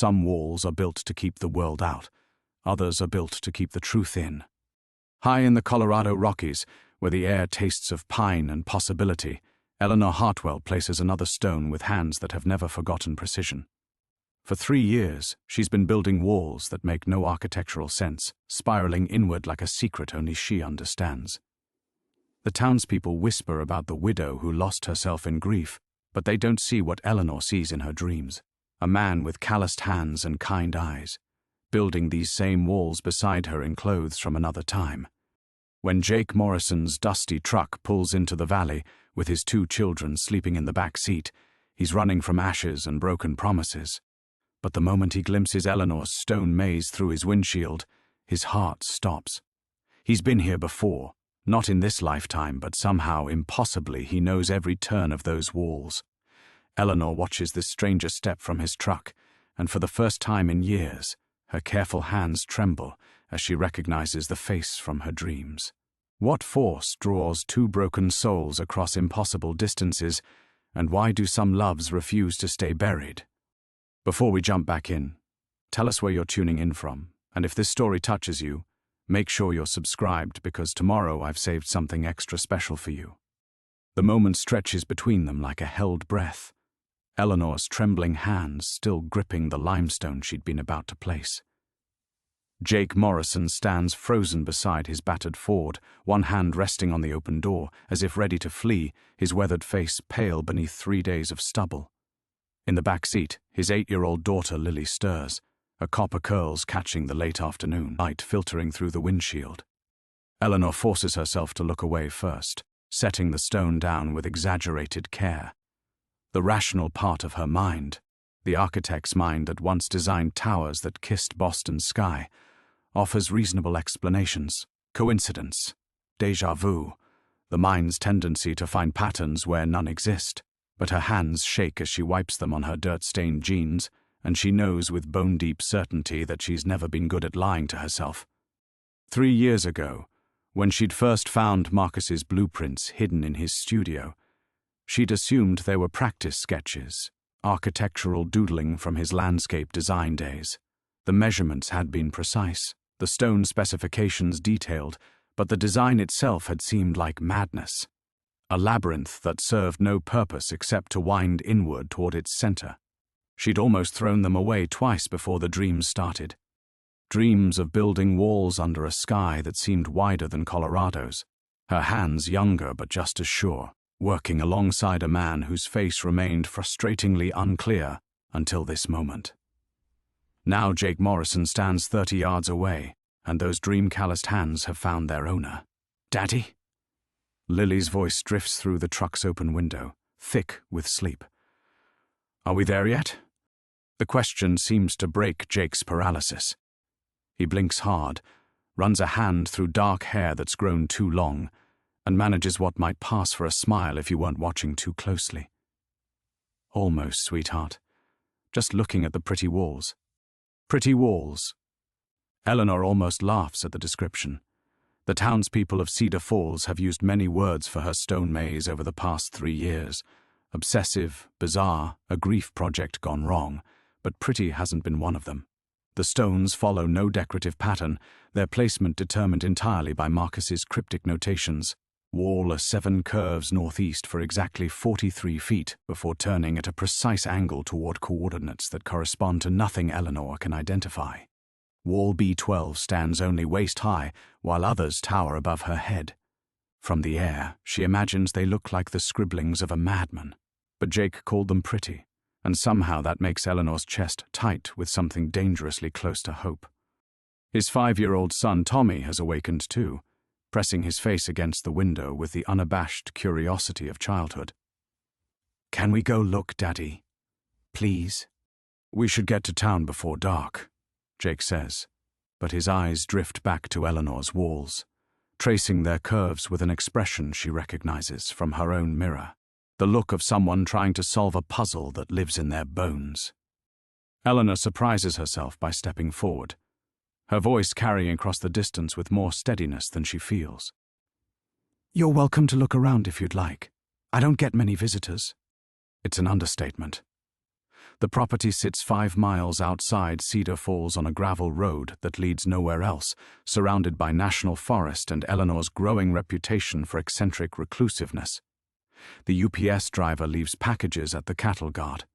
Some walls are built to keep the world out. Others are built to keep the truth in. High in the Colorado Rockies, where the air tastes of pine and possibility, Eleanor Hartwell places another stone with hands that have never forgotten precision. For 3 years, she's been building walls that make no architectural sense, spiraling inward like a secret only she understands. The townspeople whisper about the widow who lost herself in grief, but they don't see what Eleanor sees in her dreams. A man with calloused hands and kind eyes, building these same walls beside her in clothes from another time. When Jake Morrison's dusty truck pulls into the valley, with his 2 children sleeping in the back seat, he's running from ashes and broken promises. But the moment he glimpses Eleanor's stone maze through his windshield, his heart stops. He's been here before, not in this lifetime, but somehow, impossibly, he knows every turn of those walls. Eleanor watches this stranger step from his truck, and for the first time in years, her careful hands tremble as she recognizes the face from her dreams. What force draws 2 broken souls across impossible distances, and why do some loves refuse to stay buried? Before we jump back in, tell us where you're tuning in from, and if this story touches you, make sure you're subscribed because tomorrow I've saved something extra special for you. The moment stretches between them like a held breath, Eleanor's trembling hands still gripping the limestone she'd been about to place. Jake Morrison stands frozen beside his battered Ford, one hand resting on the open door, as if ready to flee, his weathered face pale beneath 3 days of stubble. In the back seat, his 8-year-old daughter Lily stirs, her copper curls catching the late afternoon light filtering through the windshield. Eleanor forces herself to look away first, setting the stone down with exaggerated care. The rational part of her mind, the architect's mind that once designed towers that kissed Boston's sky, offers reasonable explanations, coincidence, déjà vu, the mind's tendency to find patterns where none exist. But her hands shake as she wipes them on her dirt-stained jeans, and she knows with bone-deep certainty that she's never been good at lying to herself. 3 years ago, when she'd first found Marcus's blueprints hidden in his studio, she'd assumed they were practice sketches, architectural doodling from his landscape design days. The measurements had been precise, the stone specifications detailed, but the design itself had seemed like madness. A labyrinth that served no purpose except to wind inward toward its center. She'd almost thrown them away twice before the dreams started. Dreams of building walls under a sky that seemed wider than Colorado's, her hands younger but just as sure, working alongside a man whose face remained frustratingly unclear until this moment. Now Jake Morrison stands 30 yards away, and those dream-calloused hands have found their owner. "Daddy?" Lily's voice drifts through the truck's open window, thick with sleep. "Are we there yet?" The question seems to break Jake's paralysis. He blinks hard, runs a hand through dark hair that's grown too long, and manages what might pass for a smile if you weren't watching too closely. "Almost, sweetheart. Just looking at the pretty walls." Pretty walls. Eleanor almost laughs at the description. The townspeople of Cedar Falls have used many words for her stone maze over the past 3 years. Obsessive, bizarre, a grief project gone wrong, but pretty hasn't been one of them. The stones follow no decorative pattern, their placement determined entirely by Marcus's cryptic notations. Wall 7 curves northeast for exactly 43 feet before turning at a precise angle toward coordinates that correspond to nothing Eleanor can identify. Wall B12 stands only waist-high, while others tower above her head. From the air, she imagines they look like the scribblings of a madman. But Jake called them pretty, and somehow that makes Eleanor's chest tight with something dangerously close to hope. His 5-year-old son Tommy has awakened too, pressing his face against the window with the unabashed curiosity of childhood. "Can we go look, Daddy? Please?" "We should get to town before dark," Jake says, but his eyes drift back to Eleanor's walls, tracing their curves with an expression she recognizes from her own mirror, the look of someone trying to solve a puzzle that lives in their bones. Eleanor surprises herself by stepping forward, her voice carrying across the distance with more steadiness than she feels. "You're welcome to look around if you'd like. I don't get many visitors." It's an understatement. The property sits 5 miles outside Cedar Falls on a gravel road that leads nowhere else, surrounded by national forest and Eleanor's growing reputation for eccentric reclusiveness. The UPS driver leaves packages at the cattle guard.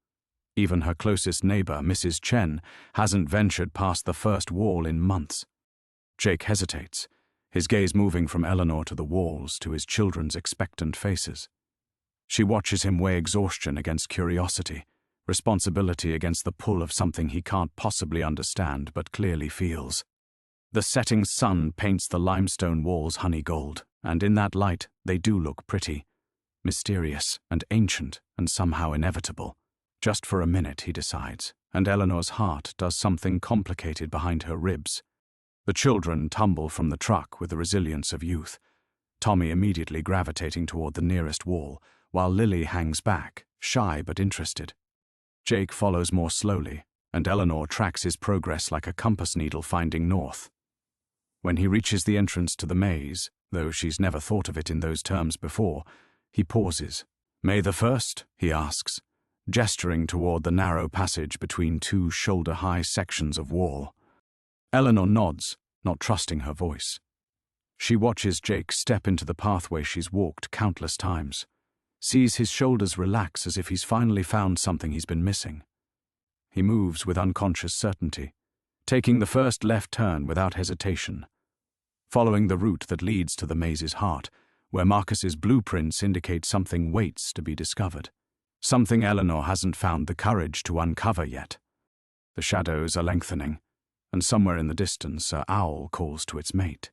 Even her closest neighbor, Mrs. Chen, hasn't ventured past the first wall in months. Jake hesitates, his gaze moving from Eleanor to the walls to his children's expectant faces. She watches him weigh exhaustion against curiosity, responsibility against the pull of something he can't possibly understand but clearly feels. The setting sun paints the limestone walls honey gold, and in that light they do look pretty, mysterious and ancient and somehow inevitable. Just for a minute, he decides, and Eleanor's heart does something complicated behind her ribs. The children tumble from the truck with the resilience of youth, Tommy immediately gravitating toward the nearest wall, while Lily hangs back, shy but interested. Jake follows more slowly, and Eleanor tracks his progress like a compass needle finding north. When he reaches the entrance to the maze, though she's never thought of it in those terms before, he pauses. "May the 1st?" he asks, gesturing toward the narrow passage between 2 shoulder-high sections of wall. Eleanor nods, not trusting her voice. She watches Jake step into the pathway she's walked countless times, sees his shoulders relax as if he's finally found something he's been missing. He moves with unconscious certainty, taking the first left turn without hesitation, following the route that leads to the maze's heart, where Marcus's blueprints indicate something waits to be discovered. Something Eleanor hasn't found the courage to uncover yet. The shadows are lengthening, and somewhere in the distance an owl calls to its mate.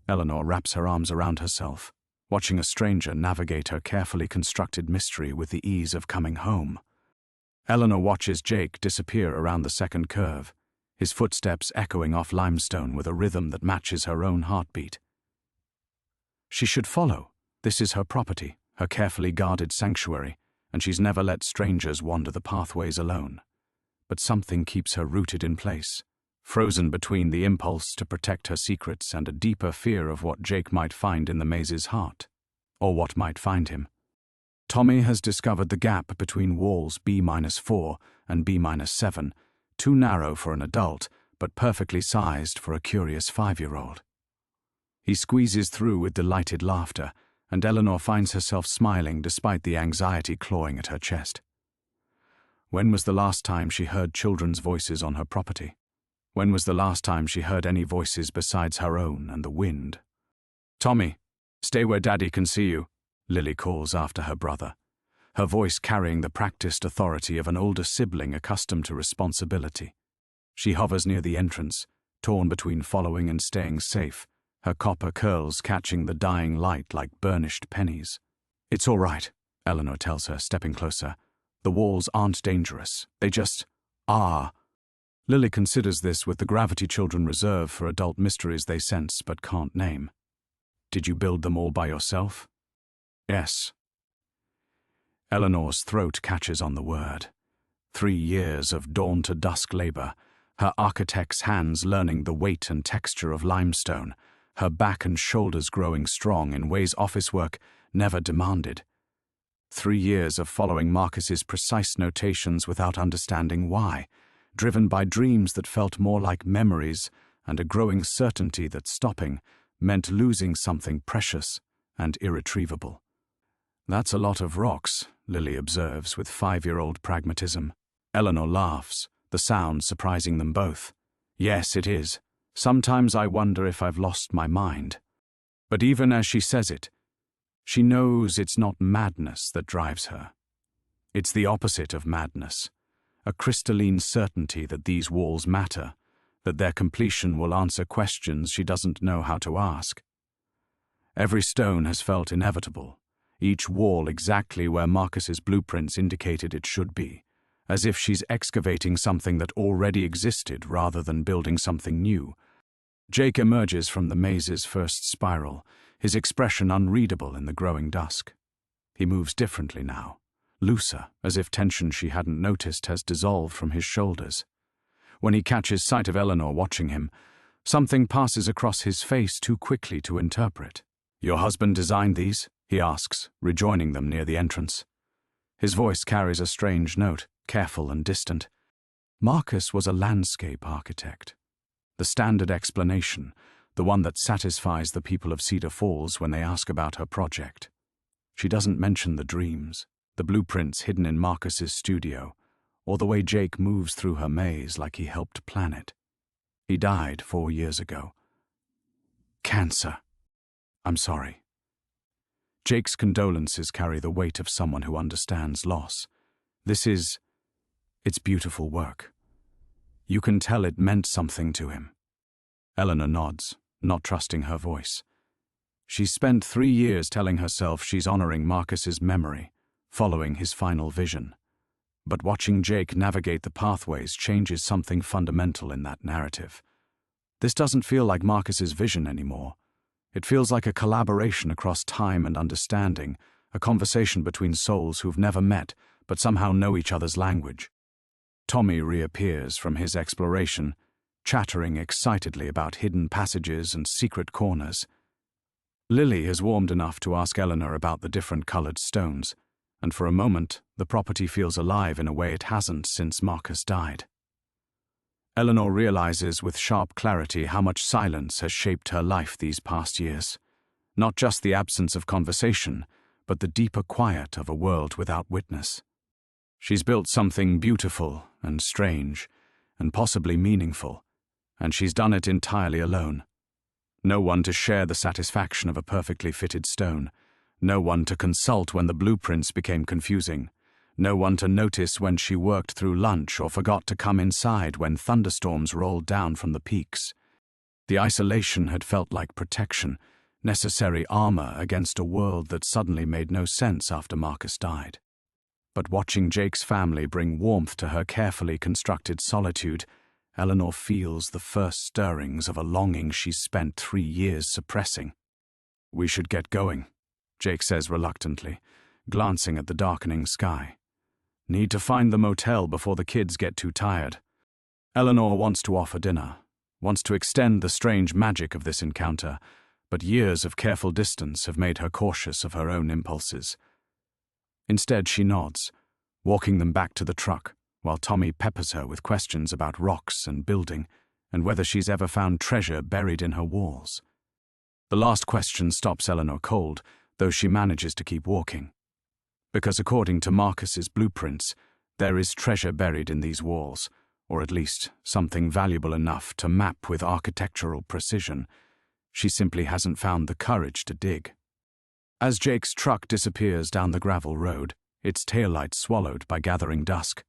Eleanor wraps her arms around herself, watching a stranger navigate her carefully constructed mystery with the ease of coming home. Eleanor watches Jake disappear around the second curve, his footsteps echoing off limestone with a rhythm that matches her own heartbeat. She should follow. This is her property, her carefully guarded sanctuary, and she's never let strangers wander the pathways alone. But something keeps her rooted in place, frozen between the impulse to protect her secrets and a deeper fear of what Jake might find in the maze's heart, or what might find him. Tommy has discovered the gap between walls B-4 and B-7, too narrow for an adult, but perfectly sized for a curious 5-year-old. He squeezes through with delighted laughter, and Eleanor finds herself smiling despite the anxiety clawing at her chest. When was the last time she heard children's voices on her property? When was the last time she heard any voices besides her own and the wind? "Tommy, stay where Daddy can see you," Lily calls after her brother, her voice carrying the practiced authority of an older sibling accustomed to responsibility. She hovers near the entrance, torn between following and staying safe, her copper curls catching the dying light like burnished pennies. "It's all right," Eleanor tells her, stepping closer. "The walls aren't dangerous. They just are." Lily considers this with the gravity children reserve for adult mysteries they sense but can't name. "Did you build them all by yourself?" "Yes." Eleanor's throat catches on the word. 3 years of dawn-to-dusk labor, her architect's hands learning the weight and texture of limestone, her back and shoulders growing strong in ways office work never demanded. 3 years of following Marcus's precise notations without understanding why, driven by dreams that felt more like memories and a growing certainty that stopping meant losing something precious and irretrievable. "That's a lot of rocks," Lily observes with 5-year-old pragmatism. Eleanor laughs, the sound surprising them both. "Yes, it is. Sometimes I wonder if I've lost my mind." But even as she says it, she knows it's not madness that drives her. It's the opposite of madness, a crystalline certainty that these walls matter, that their completion will answer questions she doesn't know how to ask. Every stone has felt inevitable, each wall exactly where Marcus's blueprints indicated it should be, as if she's excavating something that already existed rather than building something new. Jake emerges from the maze's first spiral, his expression unreadable in the growing dusk. He moves differently now, looser, as if tension she hadn't noticed has dissolved from his shoulders. When he catches sight of Eleanor watching him, something passes across his face too quickly to interpret. "Your husband designed these?" he asks, rejoining them near the entrance. His voice carries a strange note, careful and distant. Marcus was a landscape architect. The standard explanation, the one that satisfies the people of Cedar Falls when they ask about her project. She doesn't mention the dreams, the blueprints hidden in Marcus's studio, or the way Jake moves through her maze like he helped plan it. He died 4 years ago. Cancer. I'm sorry. Jake's condolences carry the weight of someone who understands loss. It's beautiful work. You can tell it meant something to him. Eleanor nods, not trusting her voice. She's spent 3 years telling herself she's honoring Marcus's memory, following his final vision. But watching Jake navigate the pathways changes something fundamental in that narrative. This doesn't feel like Marcus's vision anymore. It feels like a collaboration across time and understanding, a conversation between souls who've never met but somehow know each other's language. Tommy reappears from his exploration, chattering excitedly about hidden passages and secret corners. Lily has warmed enough to ask Eleanor about the different colored stones, and for a moment the property feels alive in a way it hasn't since Marcus died. Eleanor realizes with sharp clarity how much silence has shaped her life these past years. Not just the absence of conversation, but the deeper quiet of a world without witness. She's built something beautiful and strange, and possibly meaningful, and she's done it entirely alone. No one to share the satisfaction of a perfectly fitted stone, no one to consult when the blueprints became confusing, no one to notice when she worked through lunch or forgot to come inside when thunderstorms rolled down from the peaks. The isolation had felt like protection, necessary armor against a world that suddenly made no sense after Marcus died. But watching Jake's family bring warmth to her carefully constructed solitude, Eleanor feels the first stirrings of a longing she's spent 3 years suppressing. "We should get going," Jake says reluctantly, glancing at the darkening sky. "Need to find the motel before the kids get too tired." Eleanor wants to offer dinner, wants to extend the strange magic of this encounter, but years of careful distance have made her cautious of her own impulses. Instead, she nods, walking them back to the truck, while Tommy peppers her with questions about rocks and building, and whether she's ever found treasure buried in her walls. The last question stops Eleanor cold, though she manages to keep walking. Because according to Marcus's blueprints, there is treasure buried in these walls, or at least something valuable enough to map with architectural precision. She simply hasn't found the courage to dig. As Jake's truck disappears down the gravel road, its taillights swallowed by gathering dusk,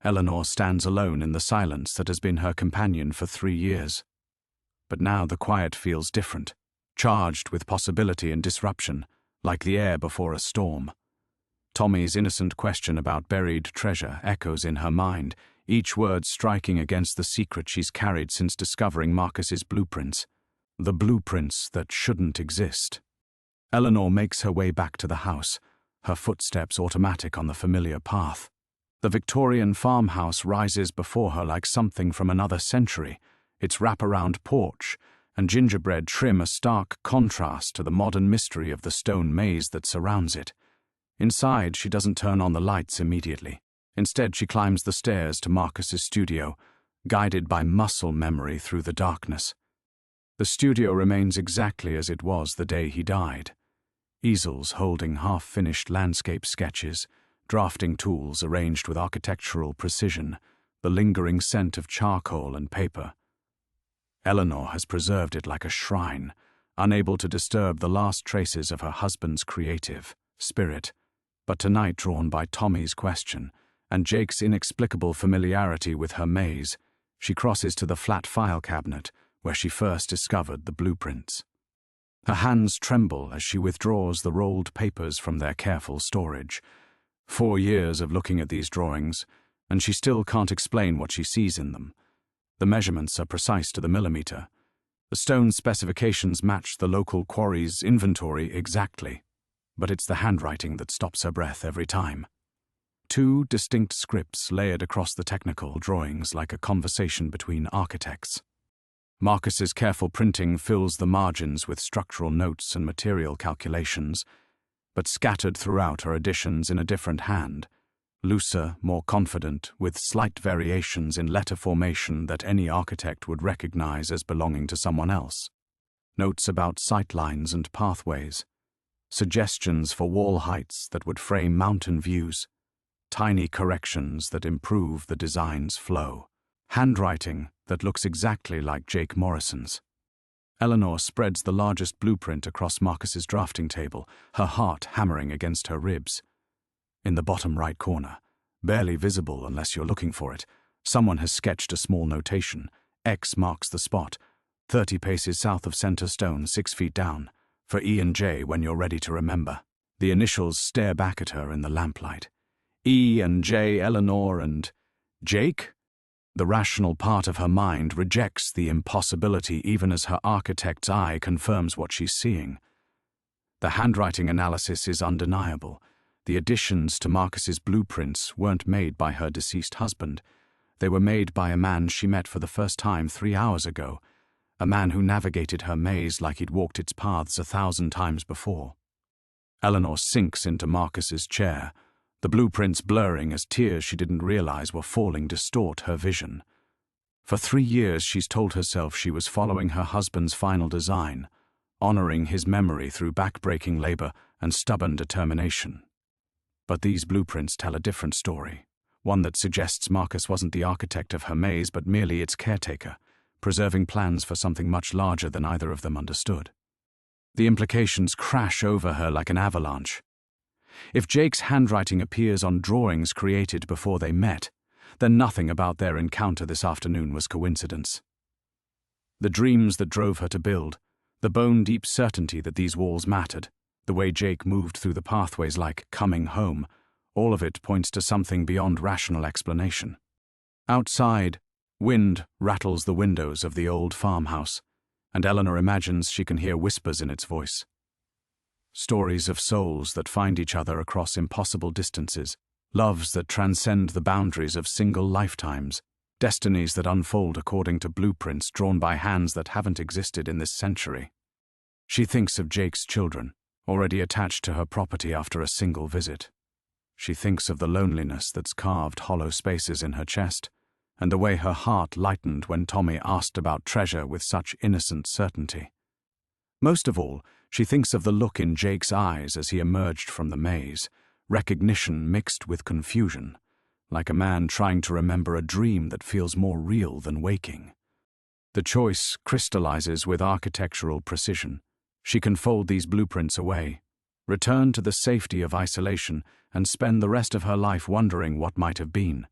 Eleanor stands alone in the silence that has been her companion for 3 years. But now the quiet feels different, charged with possibility and disruption, like the air before a storm. Tommy's innocent question about buried treasure echoes in her mind, each word striking against the secret she's carried since discovering Marcus's blueprints. The blueprints that shouldn't exist. Eleanor makes her way back to the house, her footsteps automatic on the familiar path. The Victorian farmhouse rises before her like something from another century, its wraparound porch and gingerbread trim a stark contrast to the modern mystery of the stone maze that surrounds it. Inside, she doesn't turn on the lights immediately. Instead, she climbs the stairs to Marcus's studio, guided by muscle memory through the darkness. The studio remains exactly as it was the day he died. Easels holding half-finished landscape sketches, drafting tools arranged with architectural precision, the lingering scent of charcoal and paper. Eleanor has preserved it like a shrine, unable to disturb the last traces of her husband's creative spirit, but tonight drawn by Tommy's question and Jake's inexplicable familiarity with her maze, she crosses to the flat file cabinet where she first discovered the blueprints. Her hands tremble as she withdraws the rolled papers from their careful storage. 4 years of looking at these drawings, and she still can't explain what she sees in them. The measurements are precise to the millimeter. The stone specifications match the local quarry's inventory exactly, but it's the handwriting that stops her breath every time. 2 distinct scripts layered across the technical drawings like a conversation between architects. Marcus's careful printing fills the margins with structural notes and material calculations, but scattered throughout are additions in a different hand, looser, more confident, with slight variations in letter formation that any architect would recognize as belonging to someone else. Notes about sightlines and pathways. Suggestions for wall heights that would frame mountain views. Tiny corrections that improve the design's flow. Handwriting that looks exactly like Jake Morrison's. Eleanor spreads the largest blueprint across Marcus's drafting table, her heart hammering against her ribs. In the bottom right corner, barely visible unless you're looking for it, someone has sketched a small notation. X marks the spot, 30 paces south of center stone, 6 feet down, for E and J when you're ready to remember. The initials stare back at her in the lamplight. E and J, Eleanor and Jake? The rational part of her mind rejects the impossibility even as her architect's eye confirms what she's seeing. The handwriting analysis is undeniable. The additions to Marcus's blueprints weren't made by her deceased husband. They were made by a man she met for the first time 3 hours ago, a man who navigated her maze like he'd walked its paths 1,000 times before. Eleanor sinks into Marcus's chair, the blueprints blurring as tears she didn't realize were falling distort her vision. For 3 years she's told herself she was following her husband's final design, honoring his memory through back-breaking labor and stubborn determination. But these blueprints tell a different story, one that suggests Marcus wasn't the architect of her maze but merely its caretaker, preserving plans for something much larger than either of them understood. The implications crash over her like an avalanche. If Jake's handwriting appears on drawings created before they met, then nothing about their encounter this afternoon was coincidence. The dreams that drove her to build, the bone-deep certainty that these walls mattered, the way Jake moved through the pathways like coming home, all of it points to something beyond rational explanation. Outside, wind rattles the windows of the old farmhouse, and Eleanor imagines she can hear whispers in its voice. Stories of souls that find each other across impossible distances, loves that transcend the boundaries of single lifetimes, destinies that unfold according to blueprints drawn by hands that haven't existed in this century. She thinks of Jake's children, already attached to her property after a single visit. She thinks of the loneliness that's carved hollow spaces in her chest, and the way her heart lightened when Tommy asked about treasure with such innocent certainty. Most of all, she thinks of the look in Jake's eyes as he emerged from the maze, recognition mixed with confusion, like a man trying to remember a dream that feels more real than waking. The choice crystallizes with architectural precision. She can fold these blueprints away, return to the safety of isolation, and spend the rest of her life wondering what might have been.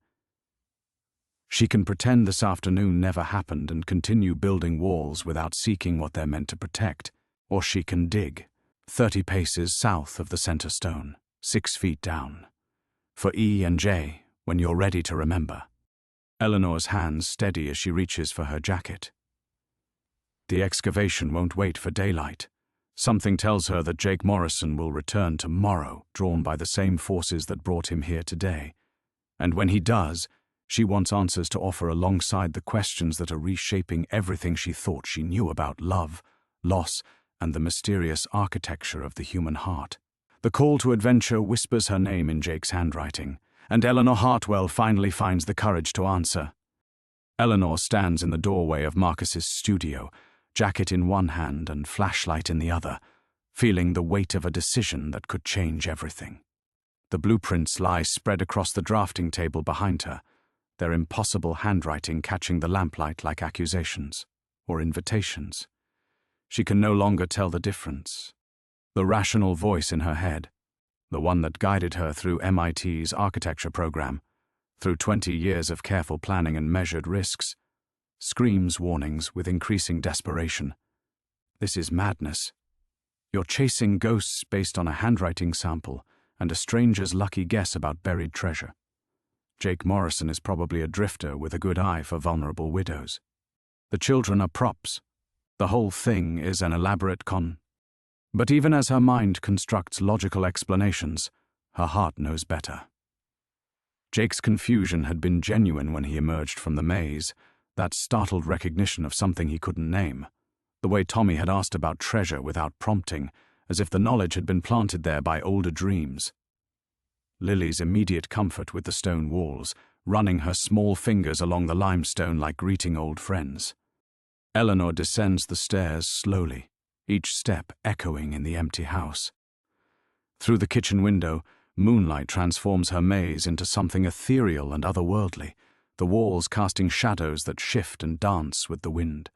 She can pretend this afternoon never happened and continue building walls without seeking what they're meant to protect. Or she can dig, 30 paces south of the center stone, 6 feet down. For E and J, when you're ready to remember. Eleanor's hands steady as she reaches for her jacket. The excavation won't wait for daylight. Something tells her that Jake Morrison will return tomorrow, drawn by the same forces that brought him here today. And when he does, she wants answers to offer alongside the questions that are reshaping everything she thought she knew about love, loss, and the mysterious architecture of the human heart. The call to adventure whispers her name in Jake's handwriting, and Eleanor Hartwell finally finds the courage to answer. Eleanor stands in the doorway of Marcus's studio, jacket in one hand and flashlight in the other, feeling the weight of a decision that could change everything. The blueprints lie spread across the drafting table behind her, their impossible handwriting catching the lamplight like accusations or invitations. She can no longer tell the difference. The rational voice in her head, the one that guided her through MIT's architecture program, through 20 years of careful planning and measured risks, screams warnings with increasing desperation. This is madness. You're chasing ghosts based on a handwriting sample and a stranger's lucky guess about buried treasure. Jake Morrison is probably a drifter with a good eye for vulnerable widows. The children are props. The whole thing is an elaborate con. But even as her mind constructs logical explanations, her heart knows better. Jake's confusion had been genuine when he emerged from the maze, that startled recognition of something he couldn't name, the way Tommy had asked about treasure without prompting, as if the knowledge had been planted there by older dreams. Lily's immediate comfort with the stone walls, running her small fingers along the limestone like greeting old friends. Eleanor descends the stairs slowly, each step echoing in the empty house. Through the kitchen window, moonlight transforms her maze into something ethereal and otherworldly, the walls casting shadows that shift and dance with the wind.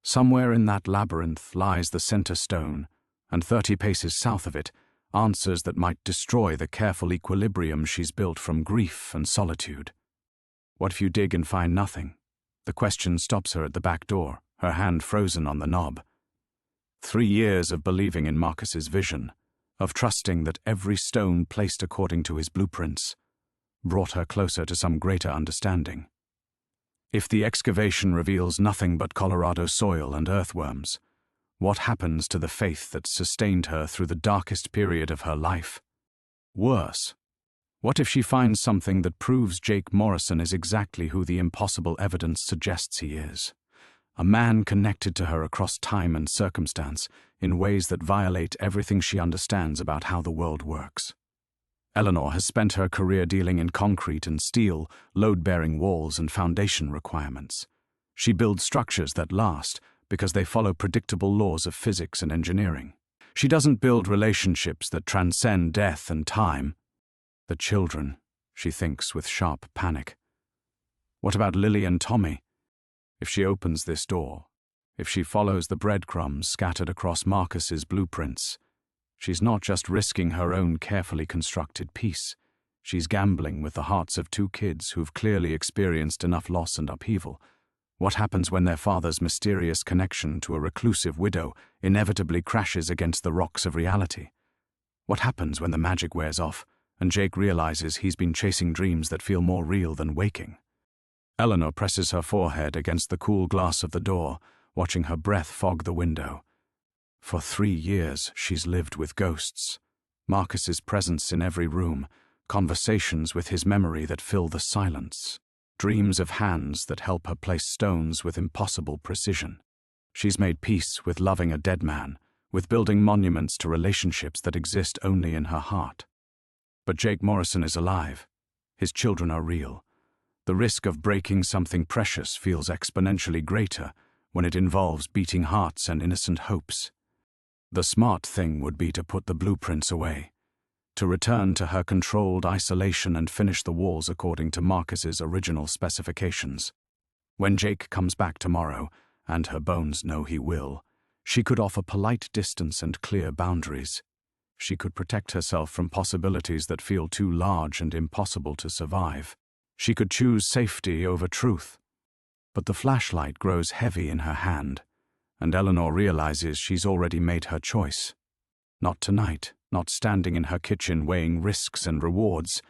Somewhere in that labyrinth lies the center stone, and 30 paces south of it, answers that might destroy the careful equilibrium she's built from grief and solitude. What if you dig and find nothing? The question stops her at the back door, her hand frozen on the knob. 3 years of believing in Marcus's vision, of trusting that every stone placed according to his blueprints, brought her closer to some greater understanding. If the excavation reveals nothing but Colorado soil and earthworms, what happens to the faith that sustained her through the darkest period of her life? Worse, what if she finds something that proves Jake Morrison is exactly who the impossible evidence suggests he is? A man connected to her across time and circumstance in ways that violate everything she understands about how the world works. Eleanor has spent her career dealing in concrete and steel, load-bearing walls and foundation requirements. She builds structures that last because they follow predictable laws of physics and engineering. She doesn't build relationships that transcend death and time. The children, she thinks with sharp panic. What about Lily and Tommy? If she opens this door, if she follows the breadcrumbs scattered across Marcus's blueprints, she's not just risking her own carefully constructed peace. She's gambling with the hearts of 2 kids who've clearly experienced enough loss and upheaval. What happens when their father's mysterious connection to a reclusive widow inevitably crashes against the rocks of reality? What happens when the magic wears off and Jake realizes he's been chasing dreams that feel more real than waking? Eleanor presses her forehead against the cool glass of the door, watching her breath fog the window. For 3 years, she's lived with ghosts. Marcus's presence in every room, conversations with his memory that fill the silence, dreams of hands that help her place stones with impossible precision. She's made peace with loving a dead man, with building monuments to relationships that exist only in her heart. But Jake Morrison is alive. His children are real. The risk of breaking something precious feels exponentially greater when it involves beating hearts and innocent hopes. The smart thing would be to put the blueprints away, to return to her controlled isolation and finish the walls according to Marcus's original specifications. When Jake comes back tomorrow, and her bones know he will, she could offer polite distance and clear boundaries. She could protect herself from possibilities that feel too large and impossible to survive. She could choose safety over truth. But the flashlight grows heavy in her hand, and Eleanor realizes she's already made her choice. Not tonight, not standing in her kitchen weighing risks and rewards,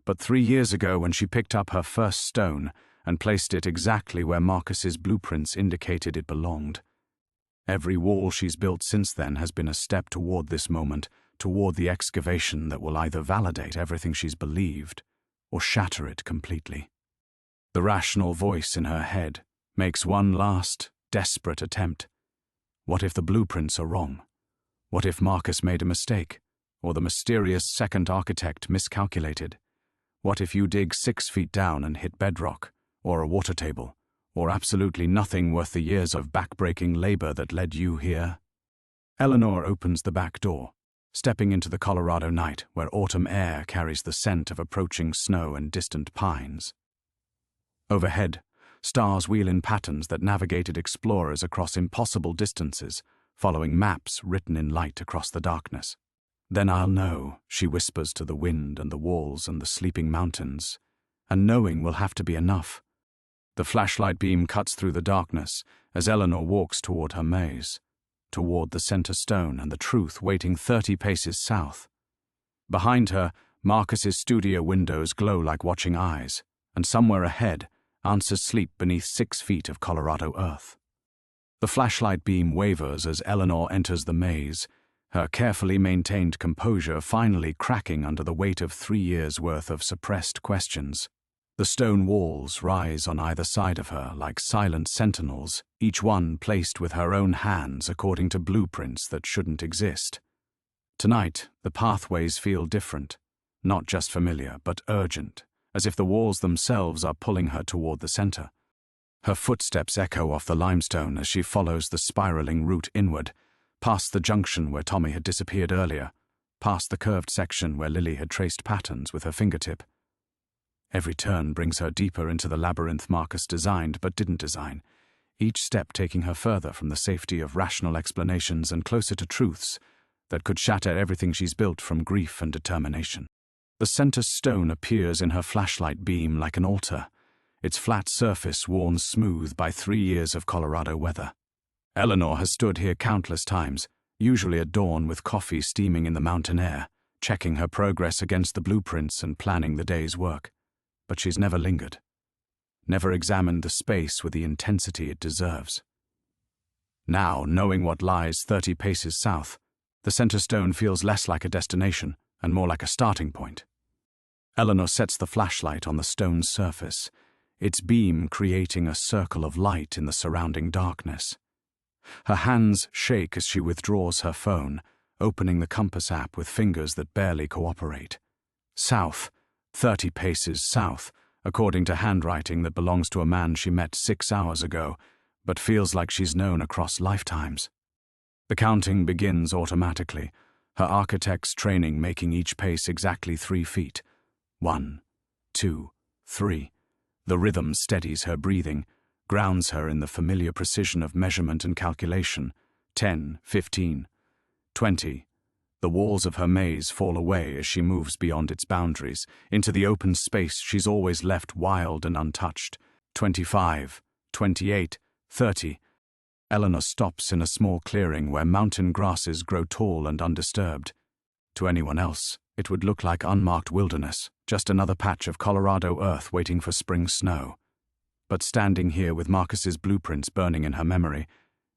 but 3 years ago when she picked up her first stone and placed it exactly where Marcus's blueprints indicated it belonged. Every wall she's built since then has been a step toward this moment, toward the excavation that will either validate everything she's believed or shatter it completely. The rational voice in her head makes one last, desperate attempt. What if the blueprints are wrong? What if Marcus made a mistake, or the mysterious second architect miscalculated? What if you dig 6 feet down and hit bedrock, or a water table, or absolutely nothing worth the years of backbreaking labor that led you here? Eleanor opens the back door, stepping into the Colorado night where autumn air carries the scent of approaching snow and distant pines. Overhead, stars wheel in patterns that navigated explorers across impossible distances, following maps written in light across the darkness. Then I'll know, she whispers to the wind and the walls and the sleeping mountains, and knowing will have to be enough. The flashlight beam cuts through the darkness as Eleanor walks toward her maze, toward the center stone and the truth waiting 30 paces south. Behind her, Marcus's studio windows glow like watching eyes, and somewhere ahead, answers sleep beneath 6 feet of Colorado earth. The flashlight beam wavers as Eleanor enters the maze, her carefully maintained composure finally cracking under the weight of 3 years' worth of suppressed questions. The stone walls rise on either side of her like silent sentinels, each one placed with her own hands according to blueprints that shouldn't exist. Tonight, the pathways feel different, not just familiar, but urgent, as if the walls themselves are pulling her toward the center. Her footsteps echo off the limestone as she follows the spiraling route inward, past the junction where Tommy had disappeared earlier, past the curved section where Lily had traced patterns with her fingertip. Every turn brings her deeper into the labyrinth Marcus designed but didn't design, each step taking her further from the safety of rational explanations and closer to truths that could shatter everything she's built from grief and determination. The center stone appears in her flashlight beam like an altar, its flat surface worn smooth by 3 years of Colorado weather. Eleanor has stood here countless times, usually at dawn with coffee steaming in the mountain air, checking her progress against the blueprints and planning the day's work. But she's never lingered, never examined the space with the intensity it deserves. Now, knowing what lies 30 paces south, the center stone feels less like a destination and more like a starting point. Eleanor sets the flashlight on the stone's surface, its beam creating a circle of light in the surrounding darkness. Her hands shake as she withdraws her phone, opening the compass app with fingers that barely cooperate. South, 30 paces south, according to handwriting that belongs to a man she met 6 hours ago, but feels like she's known across lifetimes. The counting begins automatically, her architect's training making each pace exactly 3 feet. 1, 2, 3. The rhythm steadies her breathing, grounds her in the familiar precision of measurement and calculation. 10, 15, 20. The walls of her maze fall away as she moves beyond its boundaries, into the open space she's always left wild and untouched. 25, 28, 30. Eleanor stops in a small clearing where mountain grasses grow tall and undisturbed. To anyone else, it would look like unmarked wilderness, just another patch of Colorado earth waiting for spring snow. But standing here with Marcus's blueprints burning in her memory,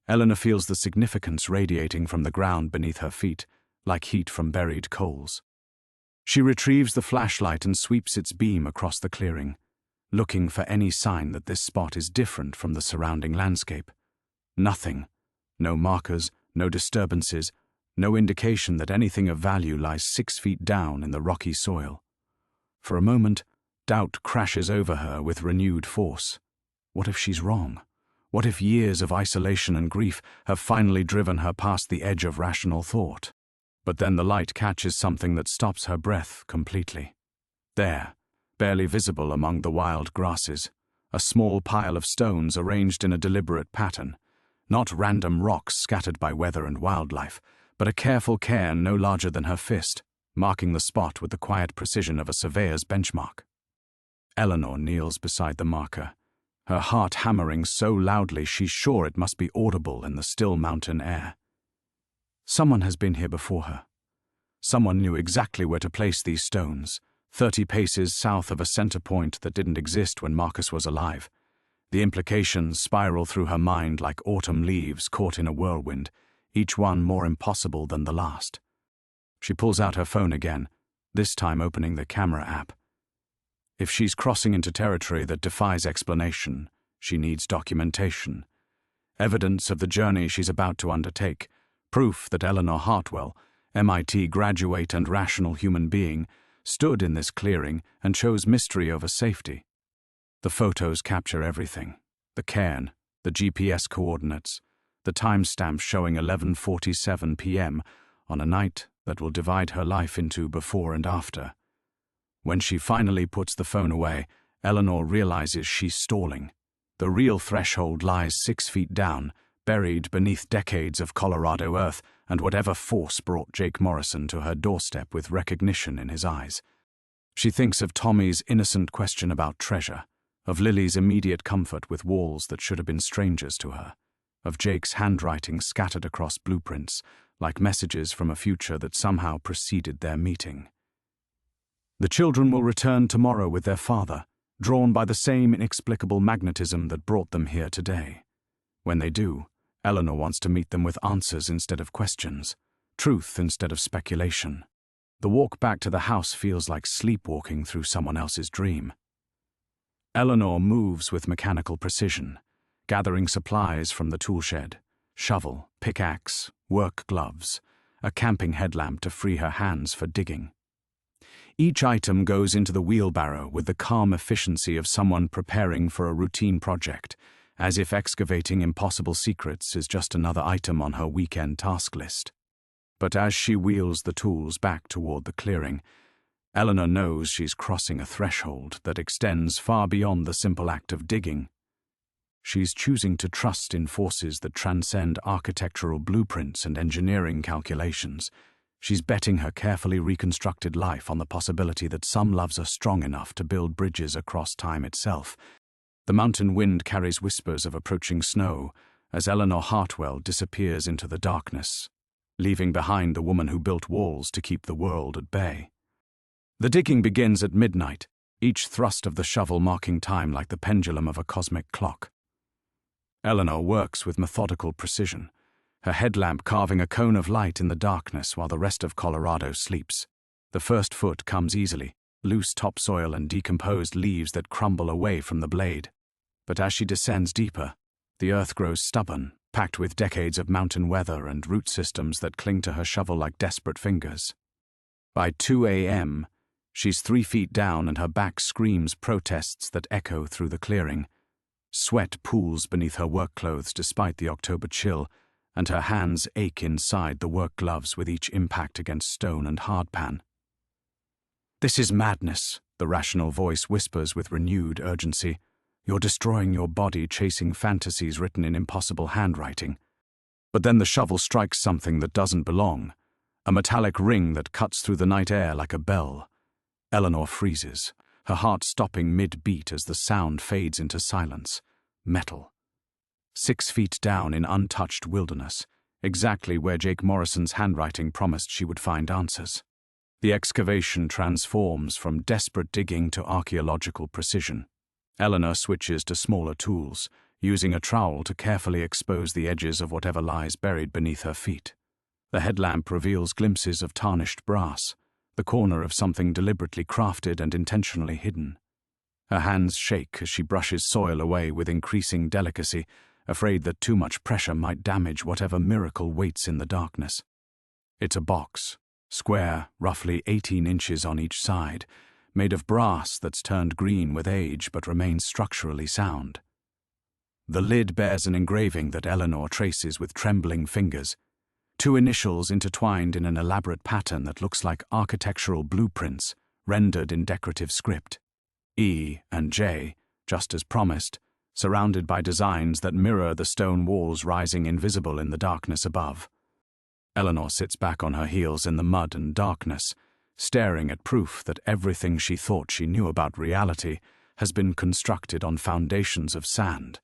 Eleanor feels the significance radiating from the ground beneath her feet, like heat from buried coals. She retrieves the flashlight and sweeps its beam across the clearing, looking for any sign that this spot is different from the surrounding landscape. Nothing. No markers, no disturbances, no indication that anything of value lies 6 feet down in the rocky soil. For a moment, doubt crashes over her with renewed force. What if she's wrong? What if years of isolation and grief have finally driven her past the edge of rational thought? But then the light catches something that stops her breath completely. There, barely visible among the wild grasses, a small pile of stones arranged in a deliberate pattern. Not random rocks scattered by weather and wildlife, but a careful cairn no larger than her fist, marking the spot with the quiet precision of a surveyor's benchmark. Eleanor kneels beside the marker, her heart hammering so loudly she's sure it must be audible in the still mountain air. Someone has been here before her. Someone knew exactly where to place these stones, 30 paces south of a center point that didn't exist when Marcus was alive. The implications spiral through her mind like autumn leaves caught in a whirlwind, each one more impossible than the last. She pulls out her phone again, this time opening the camera app. If she's crossing into territory that defies explanation, she needs documentation. Evidence of the journey she's about to undertake, proof that Eleanor Hartwell, MIT graduate and rational human being, stood in this clearing and chose mystery over safety. The photos capture everything: the cairn, the GPS coordinates, the timestamp showing 11:47 p.m. on a night that will divide her life into before and after. When she finally puts the phone away, Eleanor realizes she's stalling. The real threshold lies 6 feet down, buried beneath decades of Colorado earth and whatever force brought Jake Morrison to her doorstep with recognition in his eyes. She thinks of Tommy's innocent question about treasure, of Lily's immediate comfort with walls that should have been strangers to her, of Jake's handwriting scattered across blueprints, like messages from a future that somehow preceded their meeting. The children will return tomorrow with their father, drawn by the same inexplicable magnetism that brought them here today. When they do, Eleanor wants to meet them with answers instead of questions, truth instead of speculation. The walk back to the house feels like sleepwalking through someone else's dream. Eleanor moves with mechanical precision, gathering supplies from the toolshed: shovel, pickaxe, work gloves, a camping headlamp to free her hands for digging. Each item goes into the wheelbarrow with the calm efficiency of someone preparing for a routine project, as if excavating impossible secrets is just another item on her weekend task list. But as she wheels the tools back toward the clearing, Eleanor knows she's crossing a threshold that extends far beyond the simple act of digging. She's choosing to trust in forces that transcend architectural blueprints and engineering calculations. She's betting her carefully reconstructed life on the possibility that some loves are strong enough to build bridges across time itself. The mountain wind carries whispers of approaching snow as Eleanor Hartwell disappears into the darkness, leaving behind the woman who built walls to keep the world at bay. The digging begins at midnight, each thrust of the shovel marking time like the pendulum of a cosmic clock. Eleanor works with methodical precision, her headlamp carving a cone of light in the darkness while the rest of Colorado sleeps. The first foot comes easily, loose topsoil and decomposed leaves that crumble away from the blade. But as she descends deeper, the earth grows stubborn, packed with decades of mountain weather and root systems that cling to her shovel like desperate fingers. By 2 a.m., she's 3 feet down and her back screams protests that echo through the clearing. Sweat pools beneath her work clothes despite the October chill, and her hands ache inside the work gloves with each impact against stone and hardpan. "This is madness," the rational voice whispers with renewed urgency. "You're destroying your body chasing fantasies written in impossible handwriting." But then the shovel strikes something that doesn't belong, a metallic ring that cuts through the night air like a bell. Eleanor freezes, her heart stopping mid-beat as the sound fades into silence. Metal. 6 feet down in untouched wilderness, exactly where Jake Morrison's handwriting promised she would find answers. The excavation transforms from desperate digging to archaeological precision. Eleanor switches to smaller tools, using a trowel to carefully expose the edges of whatever lies buried beneath her feet. The headlamp reveals glimpses of tarnished brass, the corner of something deliberately crafted and intentionally hidden. Her hands shake as she brushes soil away with increasing delicacy, afraid that too much pressure might damage whatever miracle waits in the darkness. It's a box, square, roughly 18 inches on each side, made of brass that's turned green with age but remains structurally sound. The lid bears an engraving that Eleanor traces with trembling fingers, 2 initials intertwined in an elaborate pattern that looks like architectural blueprints rendered in decorative script. E and J, just as promised, surrounded by designs that mirror the stone walls rising invisible in the darkness above. Eleanor sits back on her heels in the mud and darkness, staring at proof that everything she thought she knew about reality has been constructed on foundations of sand.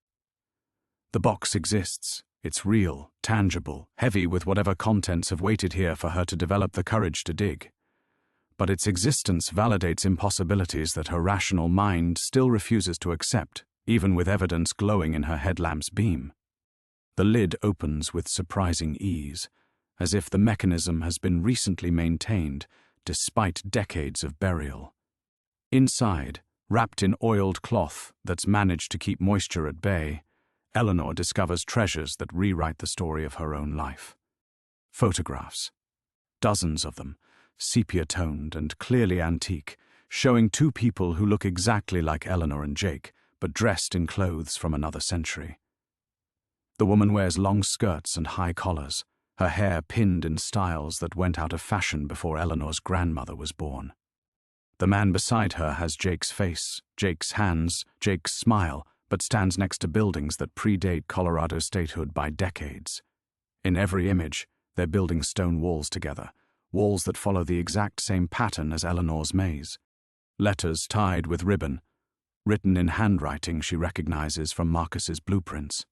The box exists. It's real, tangible, heavy with whatever contents have waited here for her to develop the courage to dig. But its existence validates impossibilities that her rational mind still refuses to accept, even with evidence glowing in her headlamp's beam. The lid opens with surprising ease, as if the mechanism has been recently maintained despite decades of burial. Inside, wrapped in oiled cloth that's managed to keep moisture at bay, Eleanor discovers treasures that rewrite the story of her own life. Photographs. Dozens of them, sepia-toned and clearly antique, showing 2 people who look exactly like Eleanor and Jake, but dressed in clothes from another century. The woman wears long skirts and high collars, her hair pinned in styles that went out of fashion before Eleanor's grandmother was born. The man beside her has Jake's face, Jake's hands, Jake's smile, but stands next to buildings that predate Colorado statehood by decades. In every image, they're building stone walls together, walls that follow the exact same pattern as Eleanor's maze. Letters tied with ribbon, written in handwriting she recognizes from Marcus's blueprints.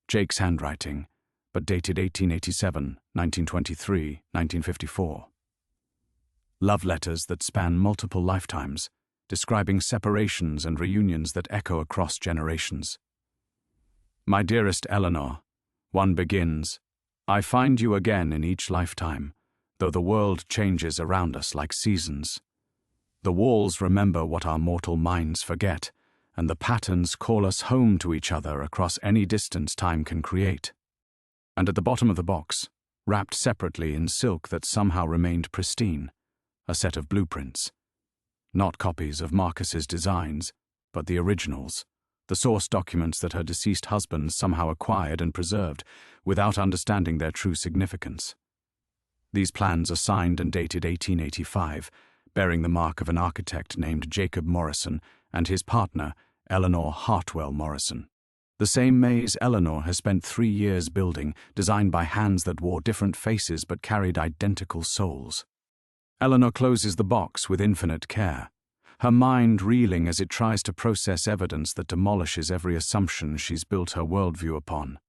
Jake's handwriting, but dated 1887, 1923, 1954. Love letters that span multiple lifetimes, describing separations and reunions that echo across generations. "My dearest Eleanor," one begins, "I find you again in each lifetime, though the world changes around us like seasons. The walls remember what our mortal minds forget, and the patterns call us home to each other across any distance time can create." And at the bottom of the box, wrapped separately in silk that somehow remained pristine, a set of blueprints. Not copies of Marcus's designs, but the originals, the source documents that her deceased husband somehow acquired and preserved without understanding their true significance. These plans are signed and dated 1885, bearing the mark of an architect named Jake Morrison and his partner, Eleanor Hartwell Morrison. The same maze Eleanor has spent 3 years building, designed by hands that wore different faces but carried identical souls. Eleanor closes the box with infinite care, her mind reeling as it tries to process evidence that demolishes every assumption she's built her worldview upon.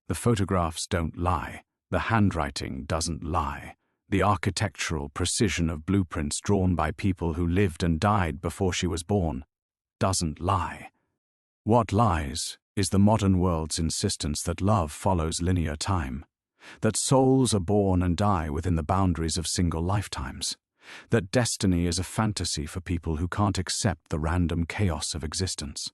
The photographs don't lie. The handwriting doesn't lie. The architectural precision of blueprints drawn by people who lived and died before she was born doesn't lie. What lies is the modern world's insistence that love follows linear time, that souls are born and die within the boundaries of single lifetimes, that destiny is a fantasy for people who can't accept the random chaos of existence.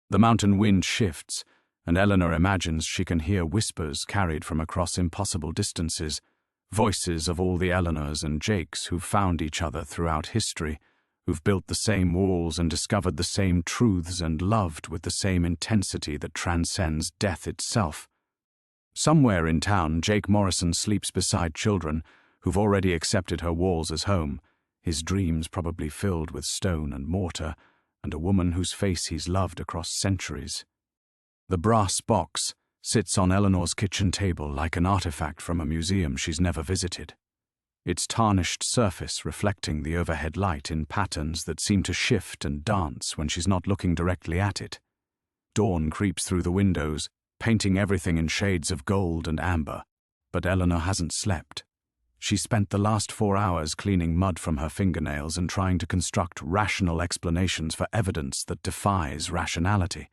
The mountain wind shifts, and Eleanor imagines she can hear whispers carried from across impossible distances, voices of all the Eleanors and Jakes who've found each other throughout history, who've built the same walls and discovered the same truths and loved with the same intensity that transcends death itself. Somewhere in town, Jake Morrison sleeps beside children who've already accepted her walls as home, his dreams probably filled with stone and mortar, and a woman whose face he's loved across centuries. The brass box sits on Eleanor's kitchen table like an artifact from a museum she's never visited, its tarnished surface reflecting the overhead light in patterns that seem to shift and dance when she's not looking directly at it. Dawn creeps through the windows, painting everything in shades of gold and amber, but Eleanor hasn't slept. She spent the last 4 hours cleaning mud from her fingernails and trying to construct rational explanations for evidence that defies rationality.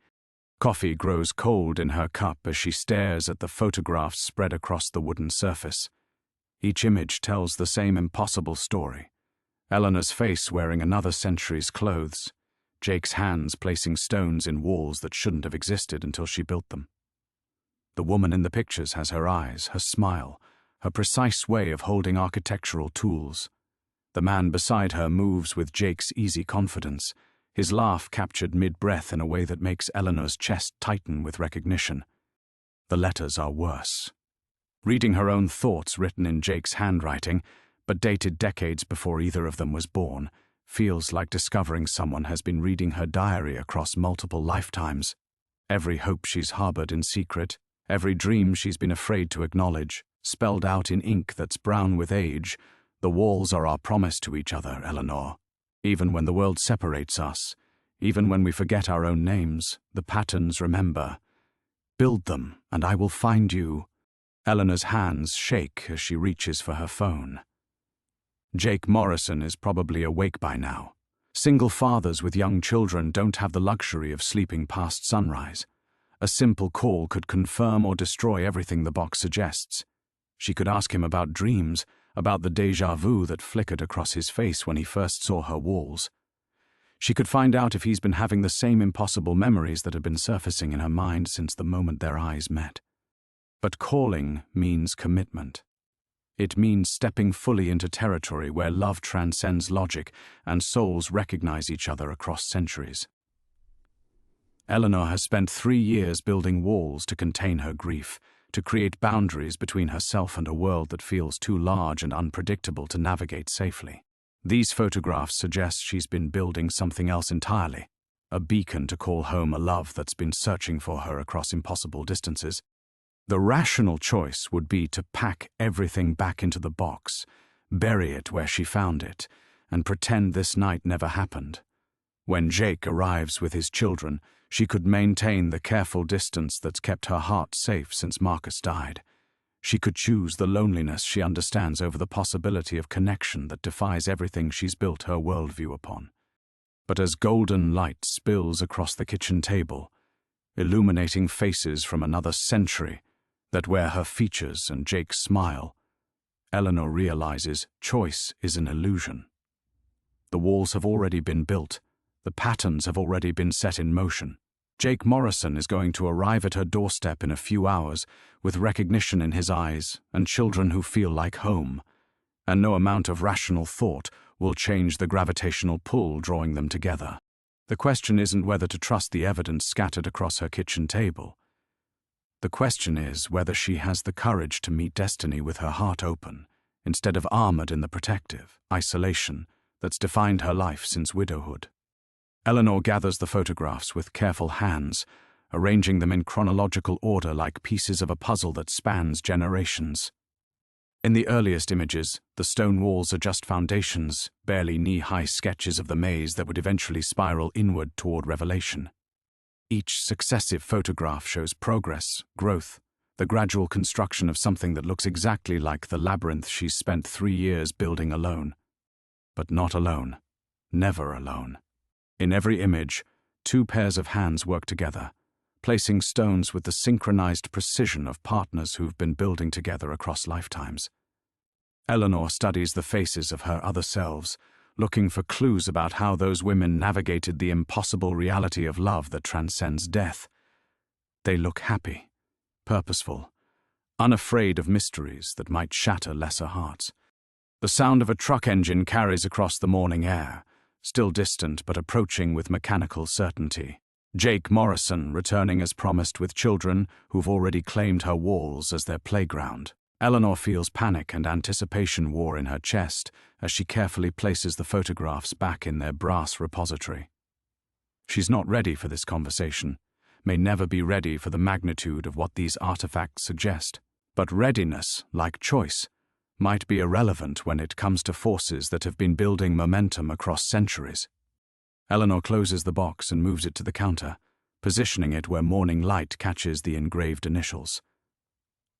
Coffee grows cold in her cup as she stares at the photographs spread across the wooden surface. Each image tells the same impossible story. Eleanor's face wearing another century's clothes, Jake's hands placing stones in walls that shouldn't have existed until she built them. The woman in the pictures has her eyes, her smile, her precise way of holding architectural tools. The man beside her moves with Jake's easy confidence, his laugh captured mid-breath in a way that makes Eleanor's chest tighten with recognition. The letters are worse. Reading her own thoughts written in Jake's handwriting, but dated decades before either of them was born, feels like discovering someone has been reading her diary across multiple lifetimes. Every hope she's harbored in secret, every dream she's been afraid to acknowledge, spelled out in ink that's brown with age. The walls are our promise to each other, Eleanor. Even when the world separates us, even when we forget our own names, the patterns remember. Build them, and I will find you. Eleanor's hands shake as she reaches for her phone. Jake Morrison is probably awake by now. Single fathers with young children don't have the luxury of sleeping past sunrise. A simple call could confirm or destroy everything the box suggests. She could ask him about dreams, about the déjà vu that flickered across his face when he first saw her walls. She could find out if he's been having the same impossible memories that had been surfacing in her mind since the moment their eyes met. But calling means commitment. It means stepping fully into territory where love transcends logic and souls recognize each other across centuries. Eleanor has spent 3 years building walls to contain her grief, to create boundaries between herself and a world that feels too large and unpredictable to navigate safely. These photographs suggest she's been building something else entirely, a beacon to call home a love that's been searching for her across impossible distances. The rational choice would be to pack everything back into the box, bury it where she found it, and pretend this night never happened. When Jake arrives with his children, she could maintain the careful distance that's kept her heart safe since Marcus died. She could choose the loneliness she understands over the possibility of connection that defies everything she's built her worldview upon. But as golden light spills across the kitchen table, illuminating faces from another century that wear her features and Jake's smile, Eleanor realizes choice is an illusion. The walls have already been built. The patterns have already been set in motion. Jake Morrison is going to arrive at her doorstep in a few hours with recognition in his eyes and children who feel like home. And no amount of rational thought, will change the gravitational pull drawing them together. The question isn't whether to trust the evidence scattered across her kitchen table. The question is whether she has the courage to meet destiny with her heart open, instead of armored in the protective isolation that's defined her life since widowhood. Eleanor gathers the photographs with careful hands, arranging them in chronological order like pieces of a puzzle that spans generations. In the earliest images, the stone walls are just foundations, barely knee-high sketches of the maze that would eventually spiral inward toward revelation. Each successive photograph shows progress, growth, the gradual construction of something that looks exactly like the labyrinth she's spent 3 years building alone. But not alone. Never alone. In every image, 2 pairs of hands work together, placing stones with the synchronized precision of partners who've been building together across lifetimes. Eleanor studies the faces of her other selves, looking for clues about how those women navigated the impossible reality of love that transcends death. They look happy, purposeful, unafraid of mysteries that might shatter lesser hearts. The sound of a truck engine carries across the morning air, still distant but approaching with mechanical certainty. Jake Morrison returning as promised with children who've already claimed her walls as their playground. Eleanor feels panic and anticipation war in her chest as she carefully places the photographs back in their brass repository. She's not ready for this conversation, may never be ready for the magnitude of what these artifacts suggest. But readiness, like choice, might be irrelevant when it comes to forces that have been building momentum across centuries. Eleanor closes the box and moves it to the counter, positioning it where morning light catches the engraved initials.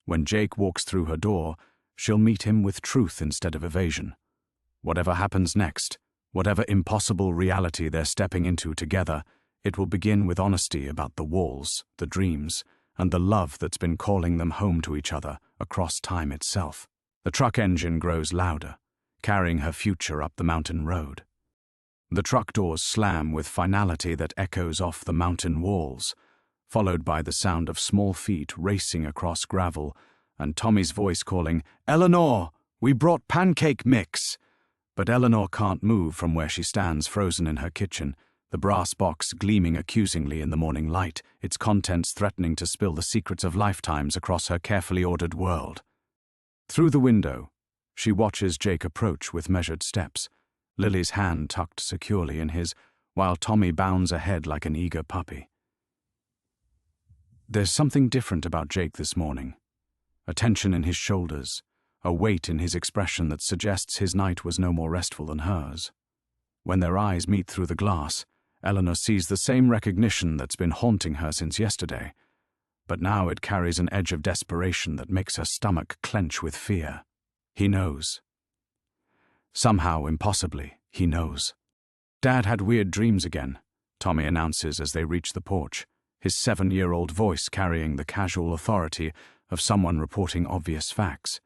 When Jake walks through her door, she'll meet him with truth instead of evasion. Whatever happens next, whatever impossible reality they're stepping into together, it will begin with honesty about the walls, the dreams, and the love that's been calling them home to each other across time itself. The truck engine grows louder, carrying her future up the mountain road. The truck doors slam with finality that echoes off the mountain walls, followed by the sound of small feet racing across gravel and Tommy's voice calling, "Eleanor, we brought pancake mix!" But Eleanor can't move from where she stands frozen in her kitchen, the brass box gleaming accusingly in the morning light, its contents threatening to spill the secrets of lifetimes across her carefully ordered world. Through the window, she watches Jake approach with measured steps, Lily's hand tucked securely in his, while Tommy bounds ahead like an eager puppy. There's something different about Jake this morning. A tension in his shoulders, a weight in his expression that suggests his night was no more restful than hers. When their eyes meet through the glass, Eleanor sees the same recognition that's been haunting her since yesterday, but now it carries an edge of desperation that makes her stomach clench with fear. He knows. Somehow, impossibly, he knows. "Dad had weird dreams again," Tommy announces as they reach the porch, his 7-year-old voice carrying the casual authority of someone reporting obvious facts.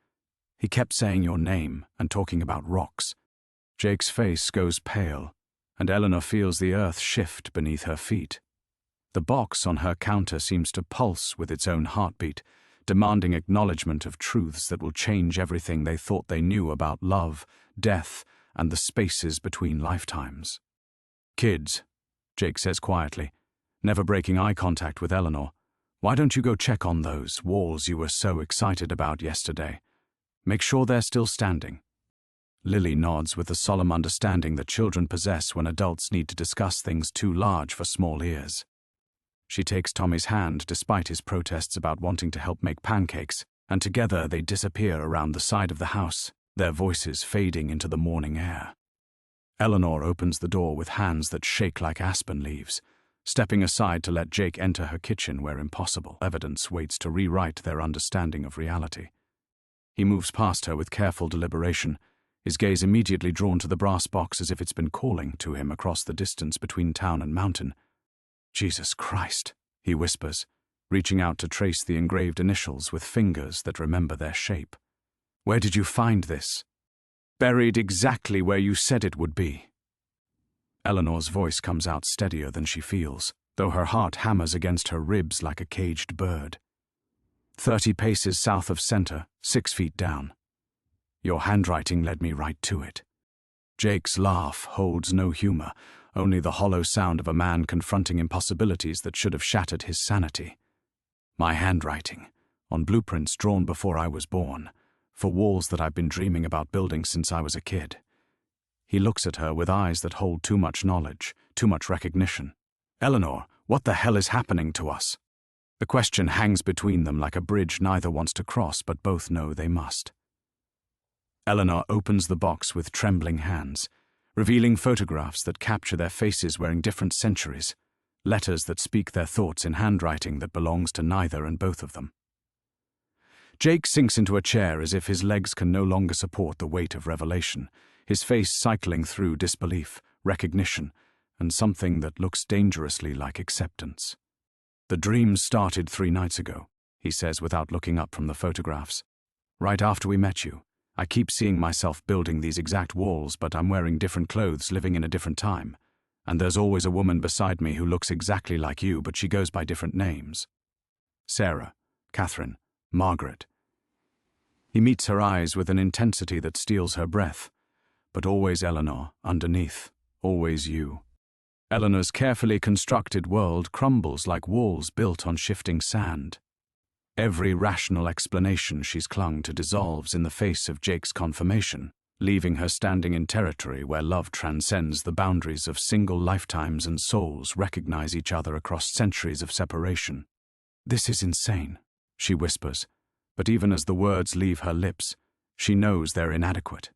"He kept saying your name and talking about rocks." Jake's face goes pale, and Eleanor feels the earth shift beneath her feet. The box on her counter seems to pulse with its own heartbeat, demanding acknowledgement of truths that will change everything they thought they knew about love, death, and the spaces between lifetimes. "Kids," Jake says quietly, never breaking eye contact with Eleanor, "why don't you go check on those walls you were so excited about yesterday? Make sure they're still standing." Lily nods with the solemn understanding that children possess when adults need to discuss things too large for small ears. She takes Tommy's hand despite his protests about wanting to help make pancakes, and together they disappear around the side of the house, their voices fading into the morning air. Eleanor opens the door with hands that shake like aspen leaves, stepping aside to let Jake enter her kitchen where impossible evidence waits to rewrite their understanding of reality. He moves past her with careful deliberation, his gaze immediately drawn to the brass box as if it's been calling to him across the distance between town and mountain. "Jesus Christ," he whispers, reaching out to trace the engraved initials with fingers that remember their shape. "Where did you find this?" "Buried exactly where you said it would be." Eleanor's voice comes out steadier than she feels, though her heart hammers against her ribs like a caged bird. 30 paces south of center, 6 feet down. Your handwriting led me right to it." Jake's laugh holds no humor, only the hollow sound of a man confronting impossibilities that should have shattered his sanity. My handwriting, on blueprints drawn before I was born, for walls that I've been dreaming about building since I was a kid. He looks at her with eyes that hold too much knowledge, too much recognition. Eleanor, what the hell is happening to us? The question hangs between them like a bridge neither wants to cross, but both know they must. Eleanor opens the box with trembling hands, revealing photographs that capture their faces wearing different centuries, letters that speak their thoughts in handwriting that belongs to neither and both of them. Jake sinks into a chair as if his legs can no longer support the weight of revelation, his face cycling through disbelief, recognition, and something that looks dangerously like acceptance. The dream started 3 nights ago, he says without looking up from the photographs. Right after we met you. I keep seeing myself building these exact walls, but I'm wearing different clothes, living in a different time. And there's always a woman beside me who looks exactly like you, but she goes by different names. Sarah, Catherine, Margaret. He meets her eyes with an intensity that steals her breath. But always Eleanor, underneath, always you. Eleanor's carefully constructed world crumbles like walls built on shifting sand. Every rational explanation she's clung to dissolves in the face of Jake's confirmation, leaving her standing in territory where love transcends the boundaries of single lifetimes and souls recognize each other across centuries of separation. This is insane, she whispers, but even as the words leave her lips, she knows they're inadequate.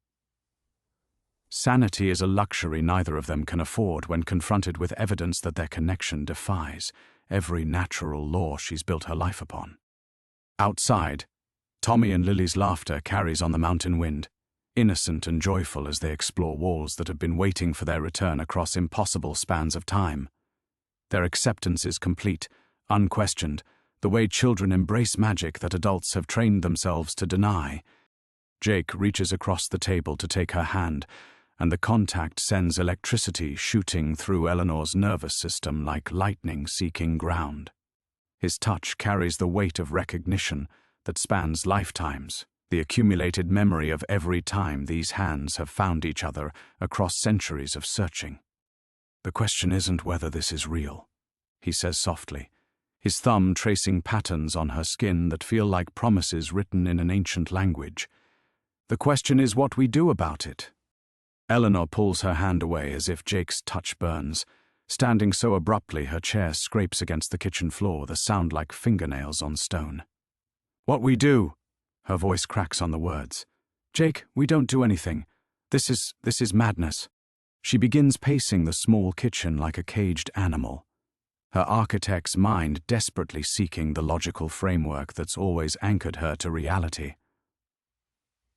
Sanity is a luxury neither of them can afford when confronted with evidence that their connection defies every natural law she's built her life upon. Outside, Tommy and Lily's laughter carries on the mountain wind, innocent and joyful as they explore walls that have been waiting for their return across impossible spans of time. Their acceptance is complete, unquestioned, the way children embrace magic that adults have trained themselves to deny. Jake reaches across the table to take her hand, and the contact sends electricity shooting through Eleanor's nervous system like lightning seeking ground. His touch carries the weight of recognition that spans lifetimes, the accumulated memory of every time these hands have found each other across centuries of searching. The question isn't whether this is real, he says softly, his thumb tracing patterns on her skin that feel like promises written in an ancient language. The question is what we do about it. Eleanor pulls her hand away as if Jake's touch burns. Standing so abruptly, her chair scrapes against the kitchen floor, the sound like fingernails on stone. What we do? Her voice cracks on the words. Jake, we don't do anything. This is madness. She begins pacing the small kitchen like a caged animal, her architect's mind desperately seeking the logical framework that's always anchored her to reality.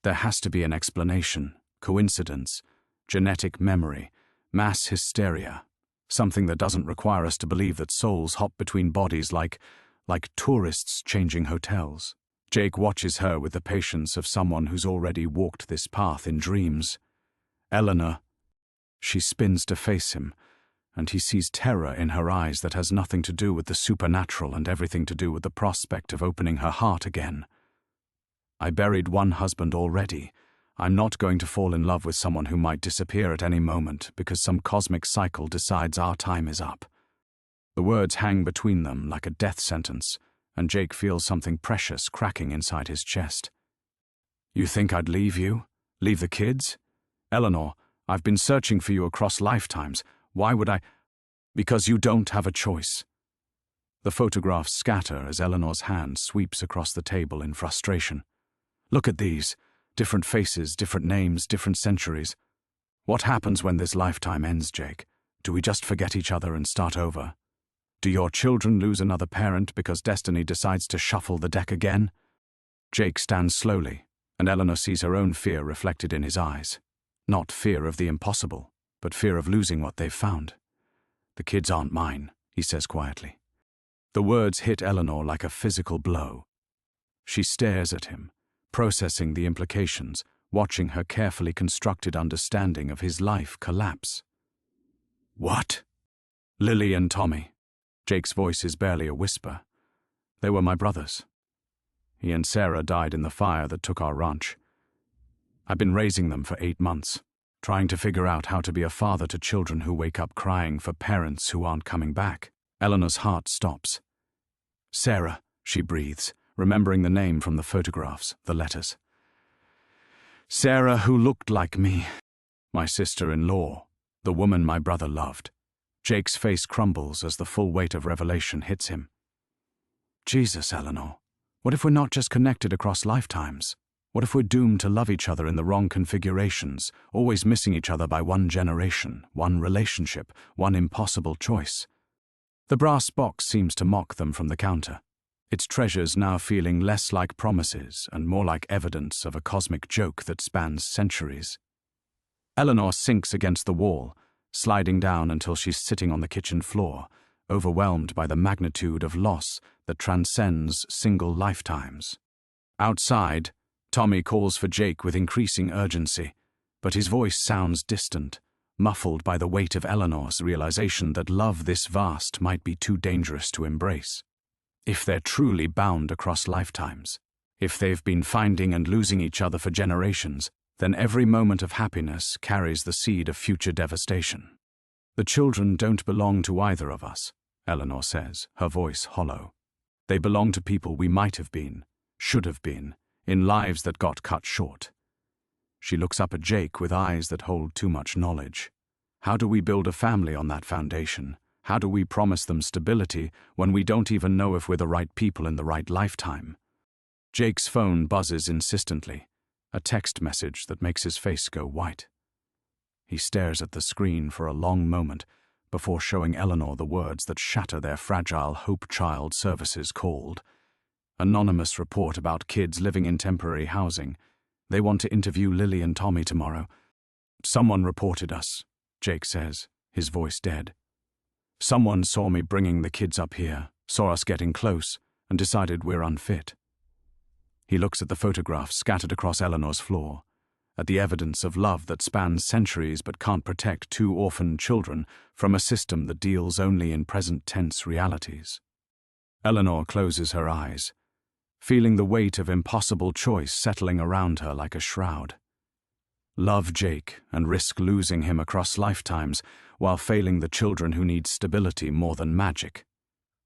There has to be an explanation, coincidence, genetic memory, mass hysteria. Something that doesn't require us to believe that souls hop between bodies like tourists changing hotels. Jake watches her with the patience of someone who's already walked this path in dreams. Eleanor. She spins to face him, and he sees terror in her eyes that has nothing to do with the supernatural and everything to do with the prospect of opening her heart again. I buried one husband already. I'm not going to fall in love with someone who might disappear at any moment because some cosmic cycle decides our time is up. The words hang between them like a death sentence, and Jake feels something precious cracking inside his chest. You think I'd leave you? Leave the kids? Eleanor, I've been searching for you across lifetimes. Why would I? Because you don't have a choice. The photographs scatter as Eleanor's hand sweeps across the table in frustration. Look at these. Different faces, different names, different centuries. What happens when this lifetime ends, Jake? Do we just forget each other and start over? Do your children lose another parent because destiny decides to shuffle the deck again? Jake stands slowly, and Eleanor sees her own fear reflected in his eyes. Not fear of the impossible, but fear of losing what they've found. The kids aren't mine, he says quietly. The words hit Eleanor like a physical blow. She stares at him, processing the implications, watching her carefully constructed understanding of his life collapse. What? Lily and Tommy. Jake's voice is barely a whisper. They were my brothers. He and Sarah died in the fire that took our ranch. I've been raising them for 8 months. trying to figure out how to be a father to children who wake up crying for parents who aren't coming back. Eleanor's heart stops. Sarah, she breathes, remembering the name from the photographs, the letters. Sarah, who looked like me. My sister-in-law, the woman my brother loved. Jake's face crumbles as the full weight of revelation hits him. Jesus, Eleanor, what if we're not just connected across lifetimes? What if we're doomed to love each other in the wrong configurations, always missing each other by one generation, one relationship, one impossible choice? The brass box seems to mock them from the counter, its treasures now feeling less like promises and more like evidence of a cosmic joke that spans centuries. Eleanor sinks against the wall, sliding down until she's sitting on the kitchen floor, overwhelmed by the magnitude of loss that transcends single lifetimes. Outside, Tommy calls for Jake with increasing urgency, but his voice sounds distant, muffled by the weight of Eleanor's realization that love this vast might be too dangerous to embrace. If they're truly bound across lifetimes, if they've been finding and losing each other for generations, then every moment of happiness carries the seed of future devastation. The children don't belong to either of us, Eleanor says, her voice hollow. They belong to people we might have been, should have been, in lives that got cut short. She looks up at Jake with eyes that hold too much knowledge. How do we build a family on that foundation? How do we promise them stability when we don't even know if we're the right people in the right lifetime? Jake's phone buzzes insistently, a text message that makes his face go white. He stares at the screen for a long moment before showing Eleanor the words that shatter their fragile Hope Child Services called. Anonymous report about kids living in temporary housing. They want to interview Lily and Tommy tomorrow. Someone reported us, Jake says, his voice dead. Someone saw me bringing the kids up here, saw us getting close, and decided we're unfit. He looks at the photographs scattered across Eleanor's floor, at the evidence of love that spans centuries but can't protect two orphaned children from a system that deals only in present-tense realities. Eleanor closes her eyes, feeling the weight of impossible choice settling around her like a shroud. Love Jake and risk losing him across lifetimes while failing the children who need stability more than magic.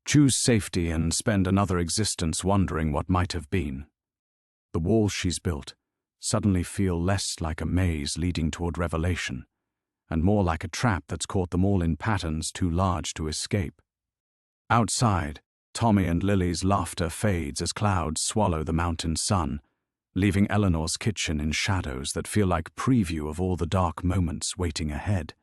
Choose safety and spend another existence wondering what might have been. The walls she's built suddenly feel less like a maze leading toward revelation, and more like a trap that's caught them all in patterns too large to escape. Outside, Tommy and Lily's laughter fades as clouds swallow the mountain sun, leaving Eleanor's kitchen in shadows that feel like preview of all the dark moments waiting ahead.